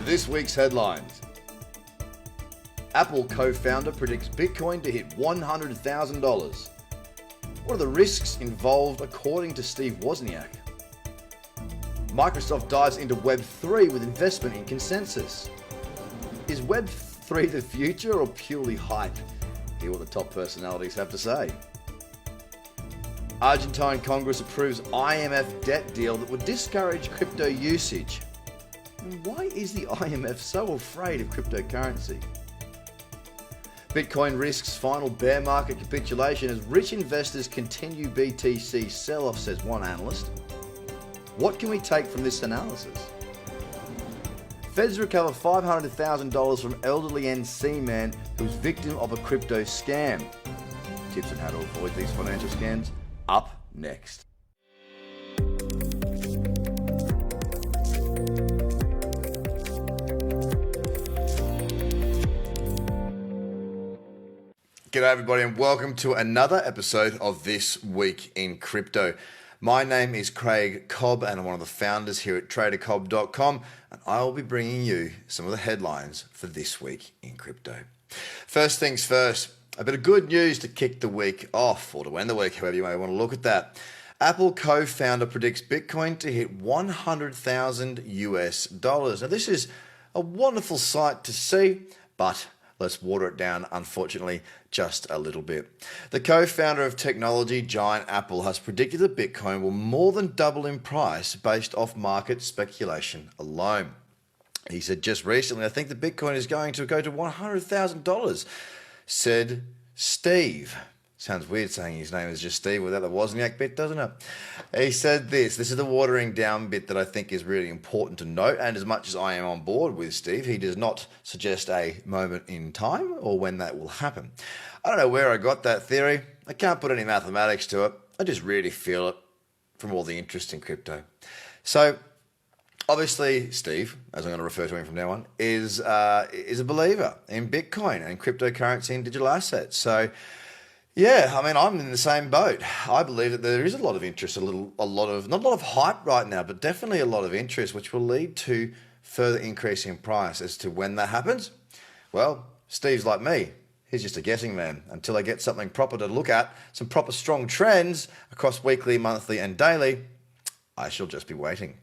This week's headlines. Apple co-founder predicts Bitcoin to hit $100,000. What are the risks involved according to Steve Wozniak? Microsoft dives into Web3 with investment in Consensus. Is Web3 the future or purely hype? Hear what the top personalities have to say. Argentine Congress approves IMF debt deal that would discourage crypto usage. Why is the IMF so afraid of cryptocurrency? Bitcoin risks final bear market capitulation as rich investors continue BTC sell-off, says one analyst. What can we take from this analysis? Feds recover $500,000 from elderly NC man who's victim of a crypto scam. Tips on how to avoid these financial scams up next. G'day everybody and welcome to another episode of This Week in Crypto. My name is Craig Cobb and I'm one of the founders here at tradercobb.com, and I will be bringing you some of the headlines for this week in crypto. First things first, a bit of good news to kick the week off, or to end the week, however you may want to look at that. Apple co-founder predicts Bitcoin to hit 100,000 US dollars. Now this is a wonderful sight to see, but let's water it down, unfortunately, just a little bit. The co-founder of technology giant Apple has predicted that Bitcoin will more than double in price based off market speculation alone. He said just recently, I think that Bitcoin is going to go to $100,000, said Steve. Sounds weird saying his name is just Steve without the Wozniak bit, doesn't it? He said this is the watering down bit that I think is really important to note, and as much as I am on board with Steve, he does not suggest a moment in time or when that will happen. I don't know where I got that theory. I can't put any mathematics to it. I just really feel it from all the interest in crypto. So obviously, Steve, as I'm going to refer to him from now on, is a believer in Bitcoin and cryptocurrency and digital assets. So yeah, I mean, I'm in the same boat. I believe that there is a lot of interest, not a lot of hype right now, but definitely a lot of interest, which will lead to further increase in price. As to when that happens, well, Steve's like me. He's just a guessing man. Until I get something proper to look at, some proper strong trends across weekly, monthly, and daily, I shall just be waiting.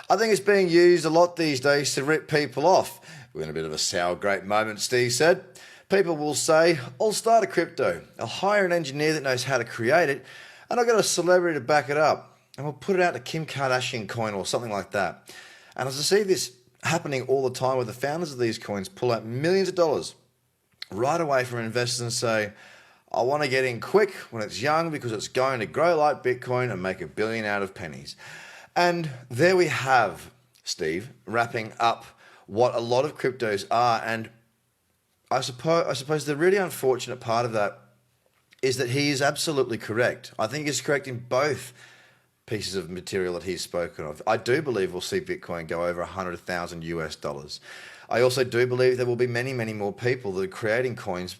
I think it's being used a lot these days to rip people off. We're in a bit of a sour grape moment, Steve said. People will say, I'll start a crypto. I'll hire an engineer that knows how to create it, and I've got a celebrity to back it up, and we'll put it out to Kim Kardashian coin or something like that. And as I see this happening all the time, where the founders of these coins pull out millions of dollars right away from investors and say, I want to get in quick when it's young because it's going to grow like Bitcoin and make $1 billion out of pennies. And there we have Steve wrapping up what a lot of cryptos are. And I suppose the really unfortunate part of that is that he is absolutely correct. I think he's correct in both pieces of material that he's spoken of. I do believe we'll see Bitcoin go over 100,000 US dollars. I also do believe there will be many, many more people that are creating coins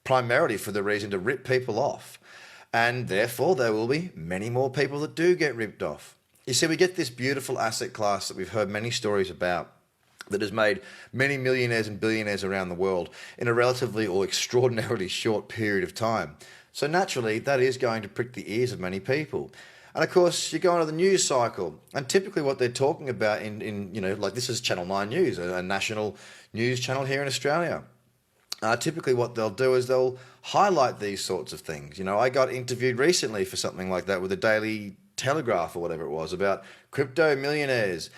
primarily for the reason to rip people off. And therefore, there will be many more people that do get ripped off. You see, we get this beautiful asset class that we've heard many stories about, that has made many millionaires and billionaires around the world in a relatively or extraordinarily short period of time. So naturally, that is going to prick the ears of many people. And of course, you go into the news cycle, and typically what they're talking about in like this is Channel 9 News, a national news channel here in Australia. Typically what they'll do is they'll highlight these sorts of things. I got interviewed recently for something like that with the Daily Telegraph or whatever it was about crypto millionaires.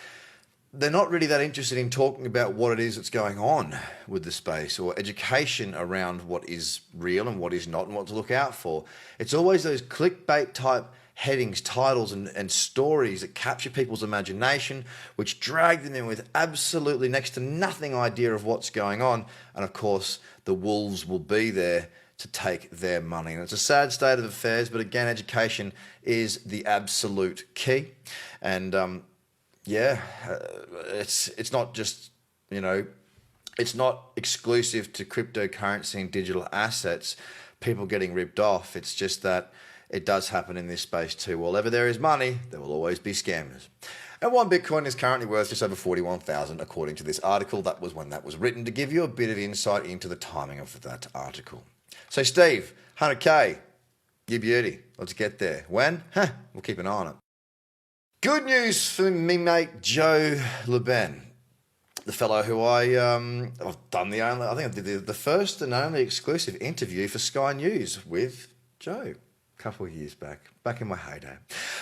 They're not really that interested in talking about what it is that's going on with the space or education around what is real and what is not and what to look out for. It's always those clickbait type headings, titles and stories that capture people's imagination, which drag them in with absolutely next to nothing idea of what's going on. And of course, the wolves will be there to take their money. And it's a sad state of affairs, but again, education is the absolute key. And it's not just, it's not exclusive to cryptocurrency and digital assets, people getting ripped off. It's just that it does happen in this space too. Wherever there is money, there will always be scammers. And one Bitcoin is currently worth just over 41,000 according to this article. That was when that was written, to give you a bit of insight into the timing of that article. So Steve, 100K, you beauty. Let's get there. When? We'll keep an eye on it. Good news for me mate Joe Leben, the fellow who I've done I think I did the first and only exclusive interview for Sky News with Joe a couple of years back in my heyday.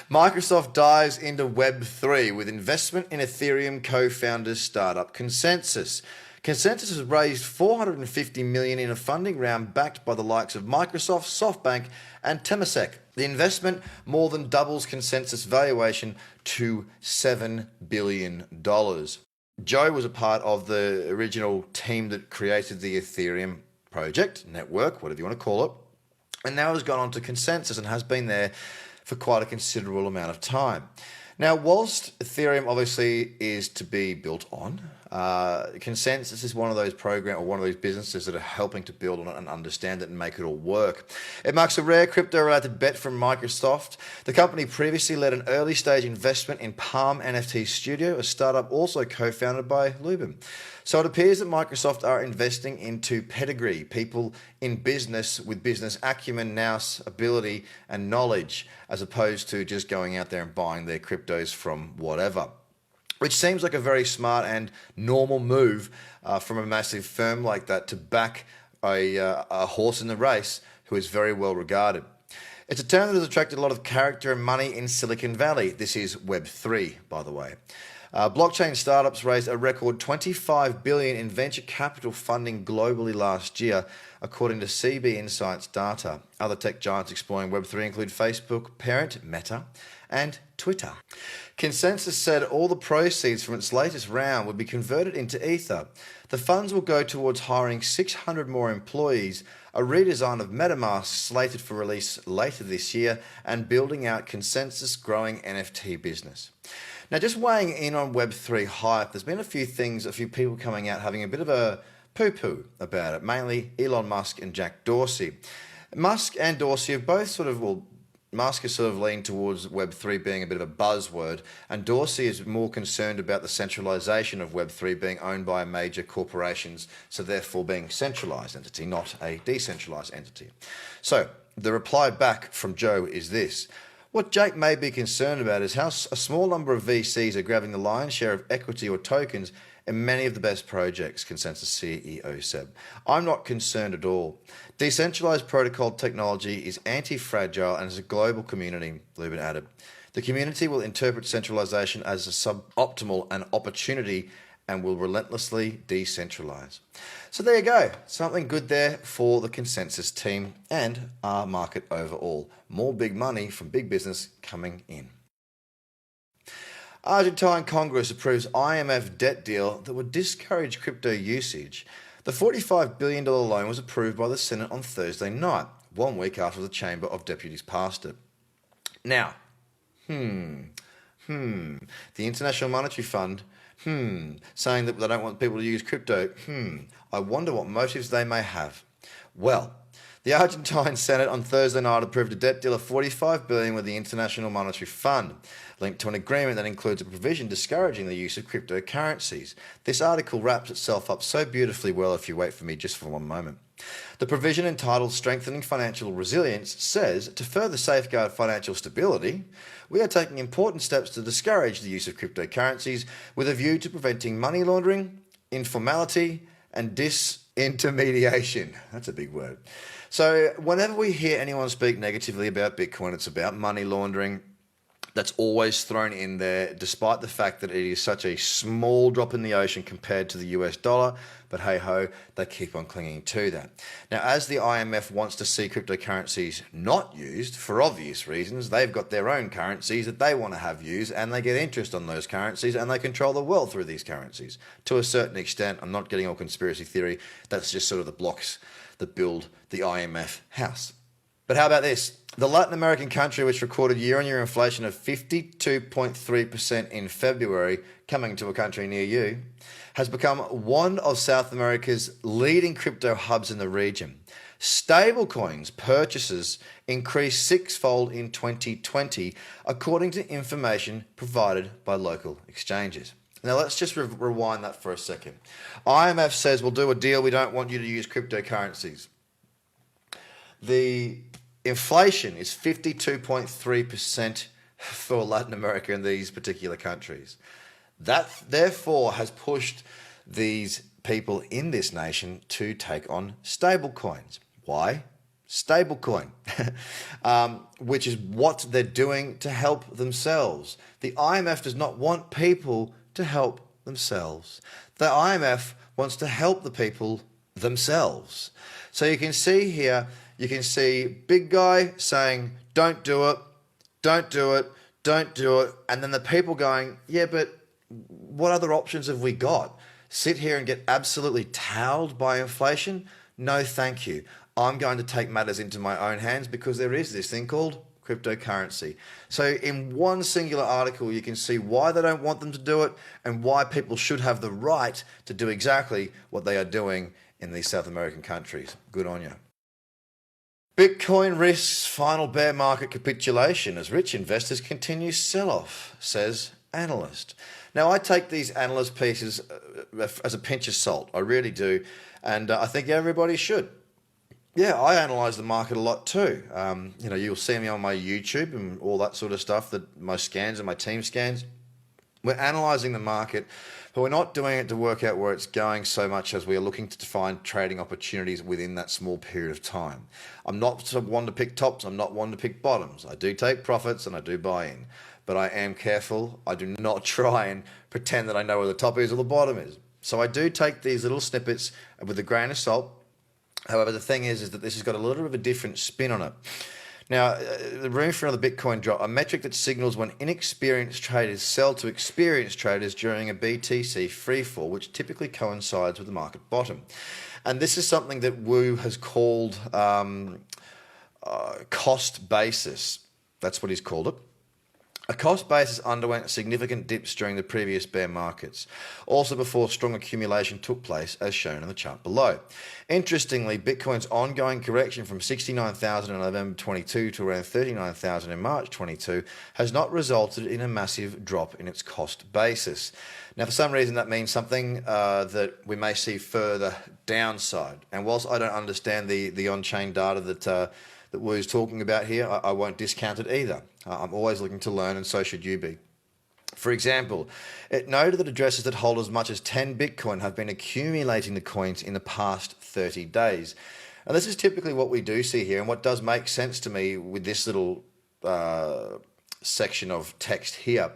Microsoft dives into Web3 with investment in Ethereum co-founders startup ConsenSys. ConsenSys has raised $450 million in a funding round backed by the likes of Microsoft, SoftBank, and Temasek. The investment more than doubles ConsenSys valuation to $7 billion. Joe was a part of the original team that created the Ethereum project, network, whatever you want to call it, and now has gone on to ConsenSys and has been there for quite a considerable amount of time. Now, whilst Ethereum obviously is to be built on, ConsenSys is one of those businesses that are helping to build on it and understand it and make it all work. It marks a rare crypto-related bet from Microsoft. The company previously led an early-stage investment in Palm NFT Studio, a startup also co-founded by Lubin. So it appears that Microsoft are investing into pedigree, people in business with business acumen, nous, ability, and knowledge, as opposed to just going out there and buying their cryptos from whatever. Which seems like a very smart and normal move from a massive firm like that to back a horse in the race who is very well regarded. It's a term that has attracted a lot of character and money in Silicon Valley. This is Web3, by the way. Blockchain startups raised a record $25 billion in venture capital funding globally last year, according to CB Insights data. Other tech giants exploring Web3 include Facebook, parent Meta, and Twitter. ConsenSys said all the proceeds from its latest round would be converted into Ether. The funds will go towards hiring 600 more employees, a redesign of MetaMask slated for release later this year, and building out ConsenSys' growing NFT business. Now, just weighing in on Web3 hype, there's been a few people coming out having a bit of a poo-poo about it, mainly Elon Musk and Jack Dorsey. Musk and Dorsey have both Musk has sort of leaned towards Web3 being a bit of a buzzword, and Dorsey is more concerned about the centralization of Web3 being owned by major corporations, so therefore being a centralized entity, not a decentralized entity. So the reply back from Joe is this. What Jake may be concerned about is how a small number of VCs are grabbing the lion's share of equity or tokens in many of the best projects, ConsenSys CEO said. I'm not concerned at all. Decentralized protocol technology is anti-fragile and is a global community, Lubin added. The community will interpret centralization as a suboptimal and opportunity and will relentlessly decentralize. So there you go. Something good there for the ConsenSys team and our market overall. More big money from big business coming in. Argentine Congress approves IMF debt deal that would discourage crypto usage. The $45 billion loan was approved by the Senate on Thursday night, 1 week after the Chamber of Deputies passed it. Now, the International Monetary Fund, saying that they don't want people to use crypto, I wonder what motives they may have. Well, the Argentine Senate on Thursday night approved a debt deal of $45 billion with the International Monetary Fund, linked to an agreement that includes a provision discouraging the use of cryptocurrencies. This article wraps itself up so beautifully well if you wait for me just for one moment. The provision, entitled Strengthening Financial Resilience, says, to further safeguard financial stability, we are taking important steps to discourage the use of cryptocurrencies with a view to preventing money laundering, informality, and disintermediation. That's a big word. So whenever we hear anyone speak negatively about Bitcoin, it's about money laundering. That's always thrown in there, despite the fact that it is such a small drop in the ocean compared to the US dollar. But hey ho, they keep on clinging to that. Now, as the IMF wants to see cryptocurrencies not used for obvious reasons, they've got their own currencies that they want to have used, and they get interest on those currencies, and they control the world through these currencies. To a certain extent, I'm not getting all conspiracy theory, that's just sort of the blocks that build the IMF house. But how about this? The Latin American country, which recorded year-on-year inflation of 52.3% in February, coming to a country near you, has become one of South America's leading crypto hubs in the region. Stablecoins purchases increased sixfold in 2020, according to information provided by local exchanges. Now let's just rewind that for a second. IMF says we'll do a deal. We don't want you to use cryptocurrencies. The inflation is 52.3% for Latin America and these particular countries. That therefore has pushed these people in this nation to take on stablecoins. Why? Stablecoin, which is what they're doing to help themselves. The IMF does not want people to help themselves. The IMF wants to help the people themselves. So you can see here, you can see big guy saying, don't do it, don't do it, don't do it. And then the people going, yeah, but what other options have we got? Sit here and get absolutely towed by inflation? No, thank you. I'm going to take matters into my own hands because there is this thing called cryptocurrency. So in one singular article, you can see why they don't want them to do it and why people should have the right to do exactly what they are doing in these South American countries. Good on you. Bitcoin risks final bear market capitulation as rich investors continue sell-off, says analyst. Now, I take these analyst pieces as a pinch of salt. I really do. And I think everybody should. Yeah, I analyze the market a lot too. You'll see me on my YouTube and all that sort of stuff, my scans and my team scans. We're analyzing the market, but we're not doing it to work out where it's going so much as we are looking to find trading opportunities within that small period of time. I'm not one to pick tops. I'm not one to pick bottoms. I do take profits and I do buy in, but I am careful. I do not try and pretend that I know where the top is or the bottom is. So I do take these little snippets with a grain of salt. However, the thing is that this has got a little bit of a different spin on it. Now, the room for another Bitcoin drop, a metric that signals when inexperienced traders sell to experienced traders during a BTC freefall, which typically coincides with the market bottom. And this is something that Wu has called cost basis. That's what he's called it. A cost basis underwent significant dips during the previous bear markets, also before strong accumulation took place, as shown in the chart below. Interestingly, Bitcoin's ongoing correction from 69,000 in November 22 to around 39,000 in March 22 has not resulted in a massive drop in its cost basis. Now, for some reason, that means something that we may see further downside. And whilst I don't understand the on-chain data that Wu's talking about here, I won't discount it either. I'm always looking to learn, and so should you be. For example, it noted that addresses that hold as much as 10 Bitcoin have been accumulating the coins in the past 30 days. And this is typically what we do see here, and what does make sense to me with this little section of text here,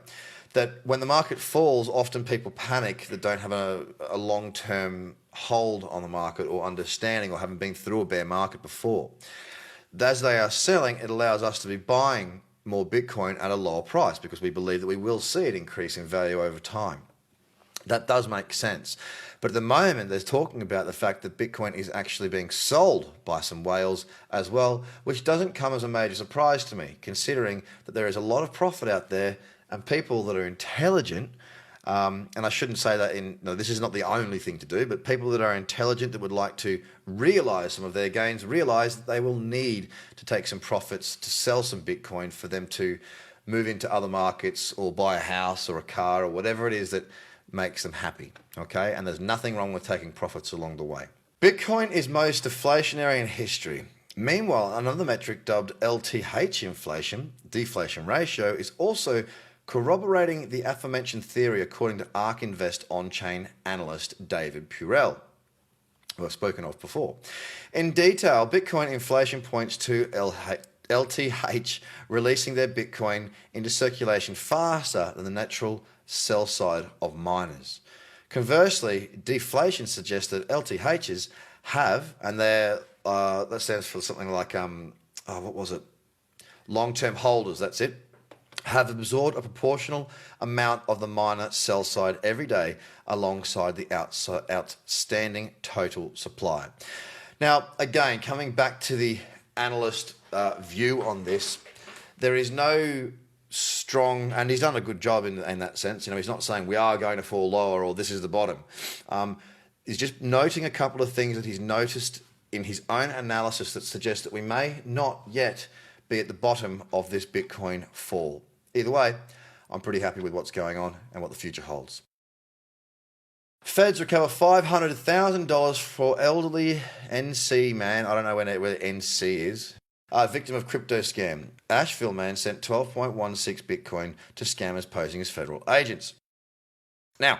that when the market falls, often people panic that don't have a long-term hold on the market or understanding or haven't been through a bear market before. As they are selling, it allows us to be buying more Bitcoin at a lower price because we believe that we will see it increase in value over time. That does make sense. But at the moment, they're talking about the fact that Bitcoin is actually being sold by some whales as well, which doesn't come as a major surprise to me, considering that there is a lot of profit out there and people that are intelligent, and I shouldn't say that this is not the only thing to do, but people that are intelligent that would like to realize some of their gains, realize that they will need to take some profits to sell some Bitcoin for them to move into other markets or buy a house or a car or whatever it is that makes them happy, okay? And there's nothing wrong with taking profits along the way. Bitcoin is most deflationary in history. Meanwhile, another metric dubbed LTH inflation, deflation ratio, is also corroborating the aforementioned theory according to ARK Invest on-chain analyst David Purell, who I've spoken of before. In detail, Bitcoin inflation points to LTH releasing their Bitcoin into circulation faster than the natural sell side of miners. Conversely, deflation suggests that LTHs have, and that stands for something like, long-term holders, that's it, have absorbed a proportional amount of the miner sell side every day alongside the outstanding total supply. Now, again, coming back to the analyst view on this, there is no strong, and he's done a good job in that sense. He's not saying we are going to fall lower or this is the bottom. He's just noting a couple of things that he's noticed in his own analysis that suggests that we may not yet be at the bottom of this Bitcoin fall. Either way, I'm pretty happy with what's going on and what the future holds. Feds recover $500,000 for elderly NC man. I don't know where NC is. Victim of crypto scam. Asheville man sent 12.16 Bitcoin to scammers posing as federal agents. Now,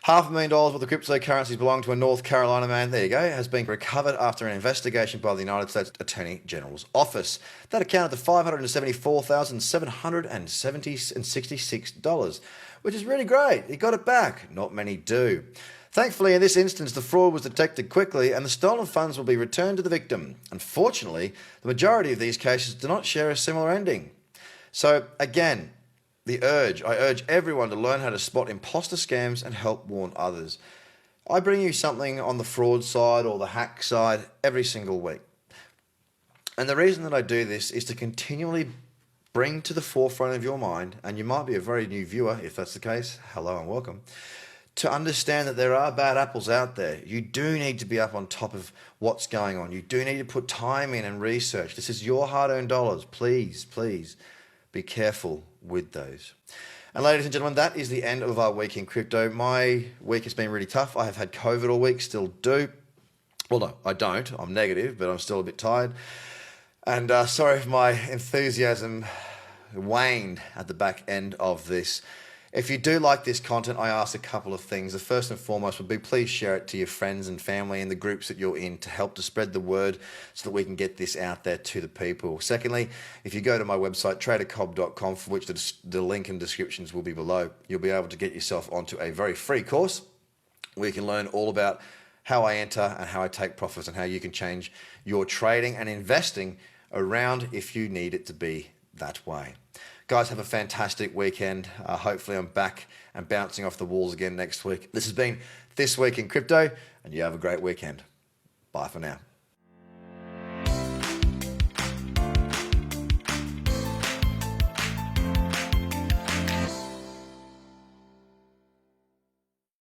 $500,000 worth of cryptocurrencies belonging to a North Carolina man, there you go, has been recovered after an investigation by the United States Attorney General's office. That accounted to $574,766, which is really great. He got it back. Not many do. Thankfully, in this instance, the fraud was detected quickly and the stolen funds will be returned to the victim. Unfortunately, the majority of these cases do not share a similar ending. So, again, I urge everyone to learn how to spot imposter scams and help warn others. I bring you something on the fraud side or the hack side every single week. And the reason that I do this is to continually bring to the forefront of your mind, and you might be a very new viewer if that's the case, hello and welcome, to understand that there are bad apples out there. You do need to be up on top of what's going on. You do need to put time in and research. This is your hard-earned dollars. Please, please be careful with those. And ladies and gentlemen, that is the end of our week in crypto. My week has been really tough. I have had COVID all week, still do. Well, no, I don't. I'm negative, but I'm still a bit tired. And sorry if my enthusiasm waned at the back end of this. If you do like this content, I ask a couple of things. The first and foremost would be please share it to your friends and family and the groups that you're in to help to spread the word so that we can get this out there to the people. Secondly, if you go to my website, tradercobb.com, for which the link and descriptions will be below, you'll be able to get yourself onto a very free course where you can learn all about how I enter and how I take profits and how you can change your trading and investing around if you need it to be that way. Guys, have a fantastic weekend. Hopefully I'm back and bouncing off the walls again next week. This has been This Week in Crypto, and you have a great weekend. Bye for now.